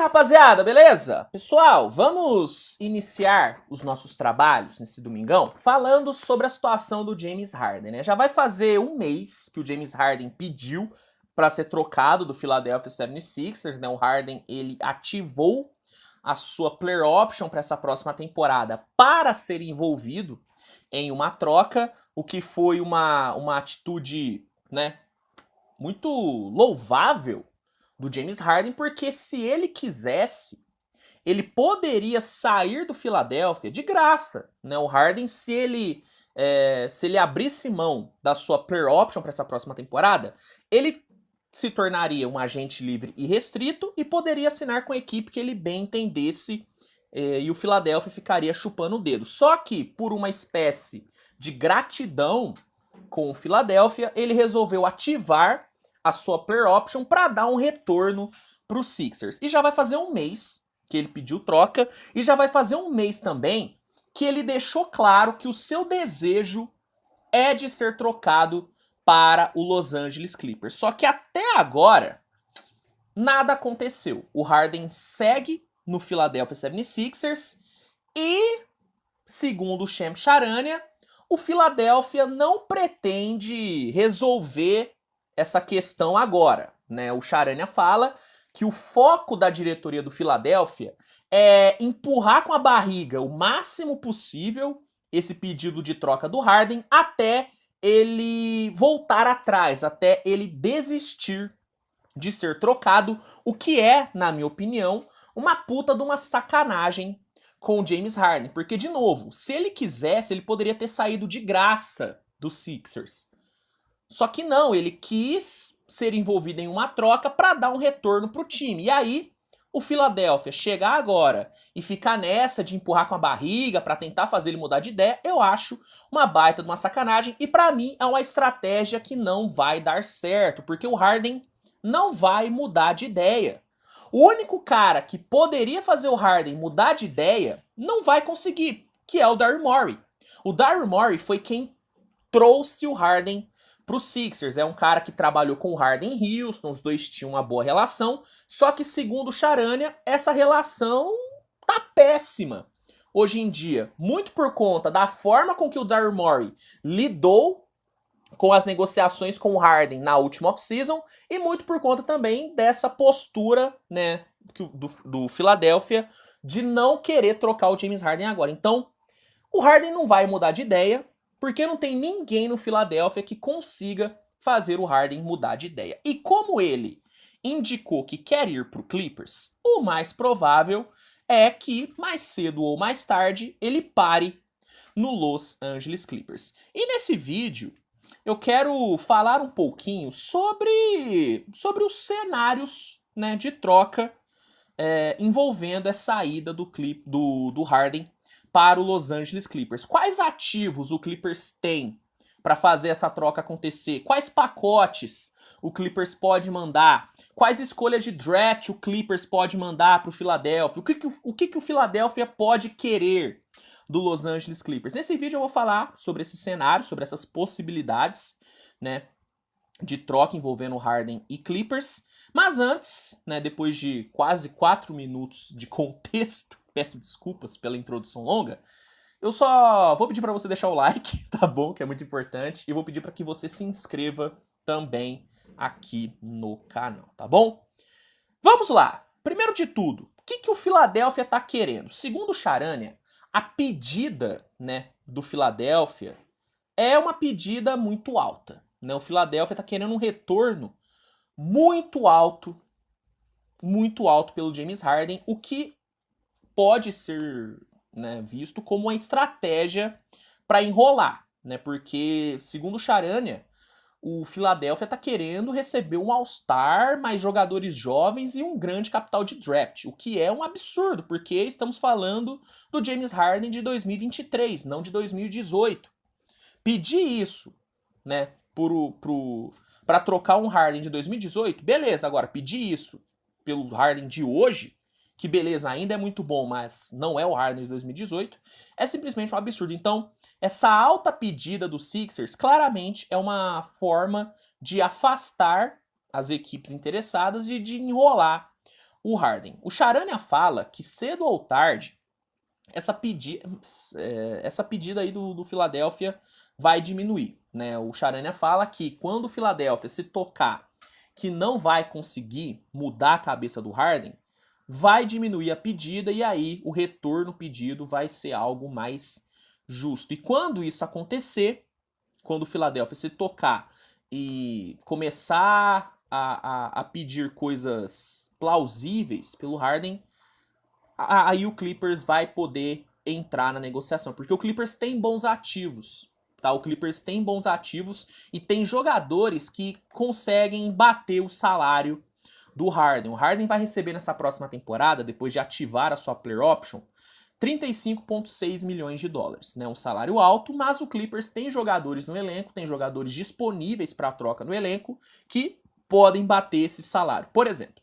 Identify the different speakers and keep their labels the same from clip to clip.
Speaker 1: rapaziada, beleza? Pessoal, vamos iniciar os nossos trabalhos nesse domingão falando sobre a situação do James Harden, né? Já vai fazer um mês que o James Harden pediu para ser trocado do Philadelphia 76ers, né? O Harden, ele ativou a sua player option para essa próxima temporada para ser envolvido em uma troca, o que foi uma atitude, né, muito louvável do James Harden, porque se ele quisesse, ele poderia sair do Philadelphia de graça, né? O Harden, se ele abrisse mão da sua player option para essa próxima temporada, ele se tornaria um agente livre e restrito e poderia assinar com a equipe que ele bem entendesse, e o Philadelphia ficaria chupando o dedo. Só que, por uma espécie de gratidão com o Philadelphia, ele resolveu ativar a sua player option para dar um retorno para os Sixers. E já vai fazer um mês que ele pediu troca, e já vai fazer um mês também que ele deixou claro que o seu desejo é de ser trocado para o Los Angeles Clippers. Só que até agora, nada aconteceu. O Harden segue no Philadelphia 76ers e, segundo o Shams Charania, o Philadelphia não pretende resolver essa questão agora, né? O Charania fala que o foco da diretoria do Philadelphia é empurrar com a barriga o máximo possível esse pedido de troca do Harden até ele voltar atrás, até ele desistir de ser trocado, o que é, na minha opinião, uma puta de uma sacanagem com o James Harden, porque, de novo, se ele quisesse, ele poderia ter saído de graça dos Sixers. Só que não, ele quis ser envolvido em uma troca para dar um retorno pro time. E aí, o Philadelphia chegar agora e ficar nessa de empurrar com a barriga para tentar fazer ele mudar de ideia, eu acho uma baita de uma sacanagem. E para mim é uma estratégia que não vai dar certo, porque o Harden não vai mudar de ideia. O único cara que poderia fazer o Harden mudar de ideia não vai conseguir, que é o Daryl Morey. O Daryl Morey foi quem trouxe o Harden pro Sixers. É um cara que trabalhou com o Harden em Houston, os dois tinham uma boa relação, só que, segundo o Charania, essa relação tá péssima hoje em dia, muito por conta da forma com que o Daryl Morey lidou com as negociações com o Harden na última off-season e muito por conta também dessa postura, né, do Philadelphia de não querer trocar o James Harden agora. Então, o Harden não vai mudar de ideia, porque não tem ninguém no Philadelphia que consiga fazer o Harden mudar de ideia. E como ele indicou que quer ir para o Clippers, o mais provável é que mais cedo ou mais tarde ele pare no Los Angeles Clippers. E nesse vídeo eu quero falar um pouquinho sobre os cenários, né, de troca envolvendo a saída do Harden para o Los Angeles Clippers. Quais ativos o Clippers tem para fazer essa troca acontecer? Quais pacotes o Clippers pode mandar? Quais escolhas de draft o Clippers pode mandar para o Philadelphia? O que o Philadelphia pode querer do Los Angeles Clippers? Nesse vídeo eu vou falar sobre esse cenário, sobre essas possibilidades, né, de troca envolvendo Harden e Clippers. Mas antes, né, depois de quase 4 minutos de contexto, peço desculpas pela introdução longa, eu só vou pedir para você deixar o like, tá bom? Que é muito importante. E vou pedir para que você se inscreva também aqui no canal, tá bom? Vamos lá! Primeiro de tudo, o que o Philadelphia tá querendo? Segundo o Charania, a pedida, né, do Philadelphia é uma pedida muito alta, né? O Philadelphia tá querendo um retorno muito alto pelo James Harden, o que pode ser, né, visto como uma estratégia para enrolar, né? Porque, segundo o Charania, o Philadelphia está querendo receber um All-Star, mais jogadores jovens e um grande capital de draft, o que é um absurdo, porque estamos falando do James Harden de 2023, não de 2018. Pedir isso, né, para trocar um Harden de 2018, beleza. Agora, pedir isso pelo Harden de hoje, que beleza, ainda é muito bom, mas não é o Harden de 2018, é simplesmente um absurdo. Então, essa alta pedida do Sixers claramente é uma forma de afastar as equipes interessadas e de enrolar o Harden. O Charania fala que cedo ou tarde essa pedida aí do Philadelphia vai diminuir, né? O Charania fala que quando o Philadelphia se tocar que não vai conseguir mudar a cabeça do Harden, vai diminuir a pedida e aí o retorno pedido vai ser algo mais justo. E quando isso acontecer, quando o Philadelphia se tocar e começar a pedir coisas plausíveis pelo Harden, aí o Clippers vai poder entrar na negociação, porque o Clippers tem bons ativos, tá? O Clippers tem bons ativos e tem jogadores que conseguem bater o salário do Harden. O Harden vai receber nessa próxima temporada, depois de ativar a sua player option, 35,6 milhões de dólares, né? Um salário alto, mas o Clippers tem jogadores no elenco, tem jogadores disponíveis para troca no elenco que podem bater esse salário. Por exemplo,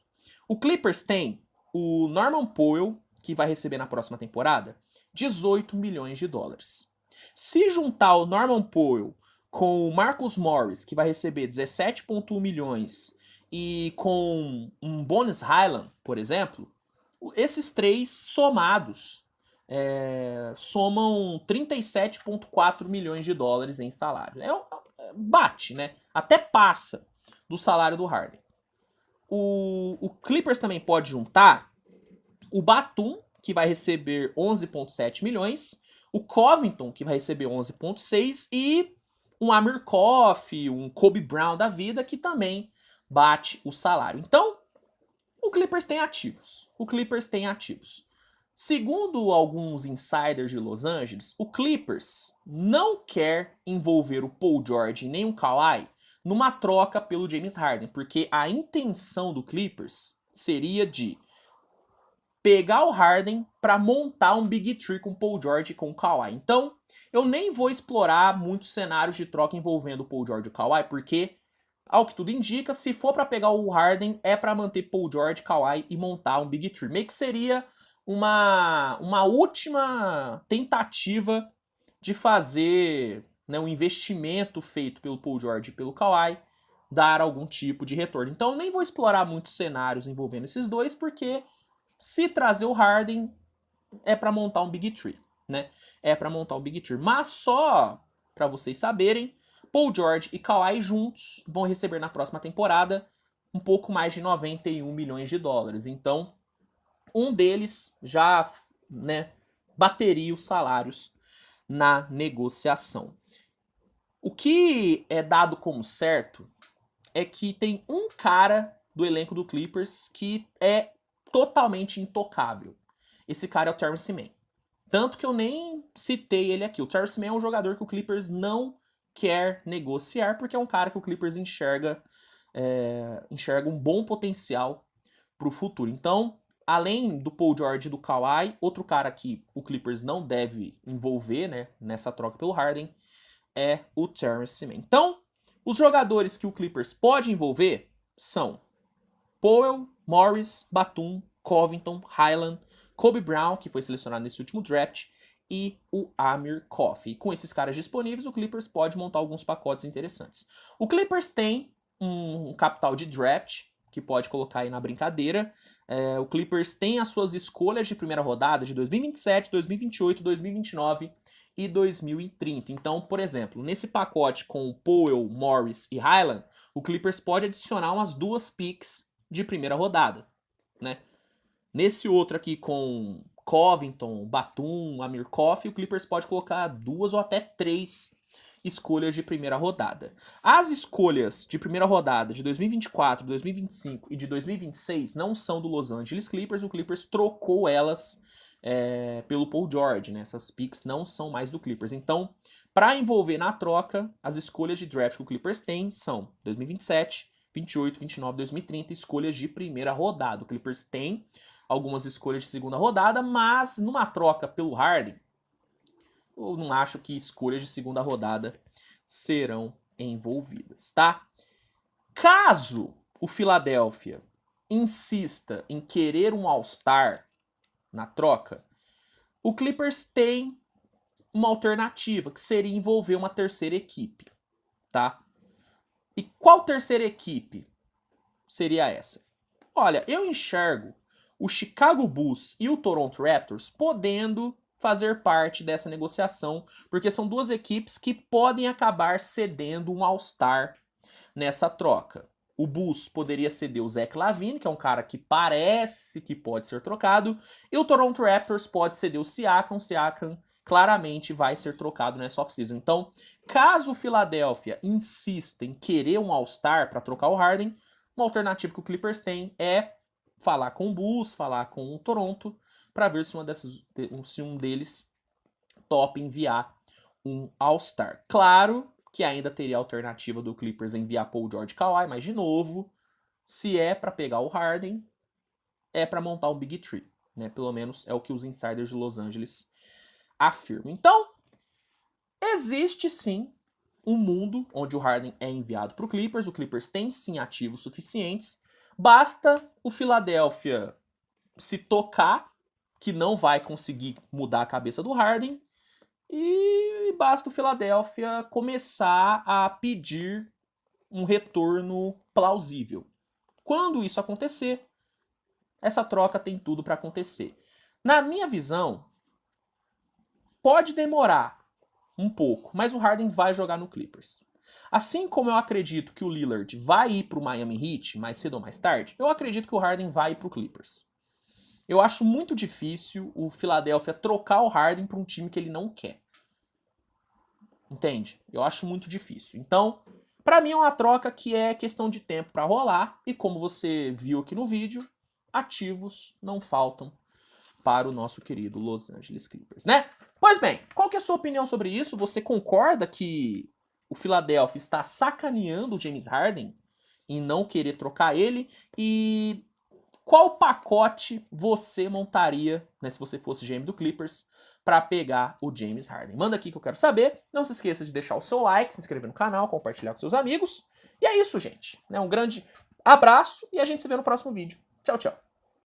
Speaker 1: o Clippers tem o Norman Powell, que vai receber na próxima temporada 18 milhões de dólares. Se juntar o Norman Powell com o Marcus Morris, que vai receber 17,1 milhões, e com um Bones Hyland, por exemplo, esses três somados somam 37,4 milhões de dólares em salário. Bate, né? Até passa do salário do Harden. O Clippers também pode juntar o Batum, que vai receber 11,7 milhões, o Covington, que vai receber 11,6, e um Amir Coffey, um Kobe Brown da vida, que também bate o salário. Então, o Clippers tem ativos. O Clippers tem ativos. Segundo alguns insiders de Los Angeles, o Clippers não quer envolver o Paul George nem o Kawhi numa troca pelo James Harden, porque a intenção do Clippers seria de pegar o Harden para montar um Big Three com o Paul George e com o Kawhi. Então, eu nem vou explorar muitos cenários de troca envolvendo o Paul George e o Kawhi, porque, ao que tudo indica, se for para pegar o Harden, é para manter Paul George, Kawhi e montar um Big Three. Meio que seria uma última tentativa de fazer, né, um investimento feito pelo Paul George e pelo Kawhi dar algum tipo de retorno. Então, eu nem vou explorar muitos cenários envolvendo esses dois, porque se trazer o Harden é para montar um Big Three, né? É para montar um Big Three. Mas só para vocês saberem, Paul George e Kawhi juntos vão receber na próxima temporada um pouco mais de 91 milhões de dólares. Então, um deles já, né, bateria os salários na negociação. O que é dado como certo é que tem um cara do elenco do Clippers que é totalmente intocável. Esse cara é o Terrence Mann. Tanto que eu nem citei ele aqui. O Terrence Mann é um jogador que o Clippers não quer negociar, porque é um cara que o Clippers enxerga um bom potencial para o futuro. Então, além do Paul George e do Kawhi, outro cara que o Clippers não deve envolver, né, nessa troca pelo Harden é o Terrence Mann. Então, os jogadores que o Clippers pode envolver são Powell, Morris, Batum, Covington, Hyland, Kobe Brown, que foi selecionado nesse último draft, e o Amir Coffey. E com esses caras disponíveis, o Clippers pode montar alguns pacotes interessantes. O Clippers tem um capital de draft, que pode colocar aí na brincadeira. O Clippers tem as suas escolhas de primeira rodada de 2027, 2028, 2029 e 2030. Então, por exemplo, nesse pacote com Powell, Morris e Hyland, o Clippers pode adicionar umas 2 picks de primeira rodada, né? Nesse outro aqui com Covington, Batum, Amir Coffey, o Clippers pode colocar 2 ou até 3 escolhas de primeira rodada. As escolhas de primeira rodada de 2024, 2025 e de 2026 não são do Los Angeles Clippers, o Clippers trocou elas pelo Paul George, né? Essas picks não são mais do Clippers. Então, para envolver na troca, as escolhas de draft que o Clippers tem são 2027, 28, 29, 2030, escolhas de primeira rodada. O Clippers tem algumas escolhas de segunda rodada, mas numa troca pelo Harden, eu não acho que escolhas de segunda rodada serão envolvidas, tá? Caso o Philadelphia insista em querer um All-Star na troca, o Clippers tem uma alternativa, que seria envolver uma terceira equipe, tá? E qual terceira equipe seria essa? Olha, eu enxergo o Chicago Bulls e o Toronto Raptors podendo fazer parte dessa negociação, porque são duas equipes que podem acabar cedendo um All-Star nessa troca. O Bulls poderia ceder o Zach LaVine, que é um cara que parece que pode ser trocado, e o Toronto Raptors pode ceder o Siakam. O Siakam claramente vai ser trocado nessa off-season. Então, caso o Philadelphia insista em querer um All-Star para trocar o Harden, uma alternativa que o Clippers tem é falar com o Bulls, falar com o Toronto, para ver se um deles topa enviar um All-Star. Claro que ainda teria a alternativa do Clippers enviar Paul George e Kawhi, mas de novo, se é para pegar o Harden, é para montar um Big Three, né? Pelo menos é o que os insiders de Los Angeles afirmam. Então, existe sim um mundo onde o Harden é enviado para o Clippers tem sim ativos suficientes, basta o Philadelphia se tocar que não vai conseguir mudar a cabeça do Harden, e basta o Philadelphia começar a pedir um retorno plausível. Quando isso acontecer, essa troca tem tudo para acontecer. Na minha visão, pode demorar um pouco, mas o Harden vai jogar no Clippers. Assim como eu acredito que o Lillard vai ir para o Miami Heat mais cedo ou mais tarde, eu acredito que o Harden vai ir para o Clippers. Eu acho muito difícil o Philadelphia trocar o Harden para um time que ele não quer. Entende? Eu acho muito difícil. Então, para mim é uma troca que é questão de tempo para rolar. E como você viu aqui no vídeo, ativos não faltam para o nosso querido Los Angeles Clippers, né? Pois bem, qual que é a sua opinião sobre isso? Você concorda que o Philadelphia está sacaneando o James Harden em não querer trocar ele? E qual pacote você montaria, né, se você fosse GM do Clippers, para pegar o James Harden? Manda aqui que eu quero saber. Não se esqueça de deixar o seu like, se inscrever no canal, compartilhar com seus amigos. E é isso, gente. Um grande abraço e a gente se vê no próximo vídeo. Tchau, tchau.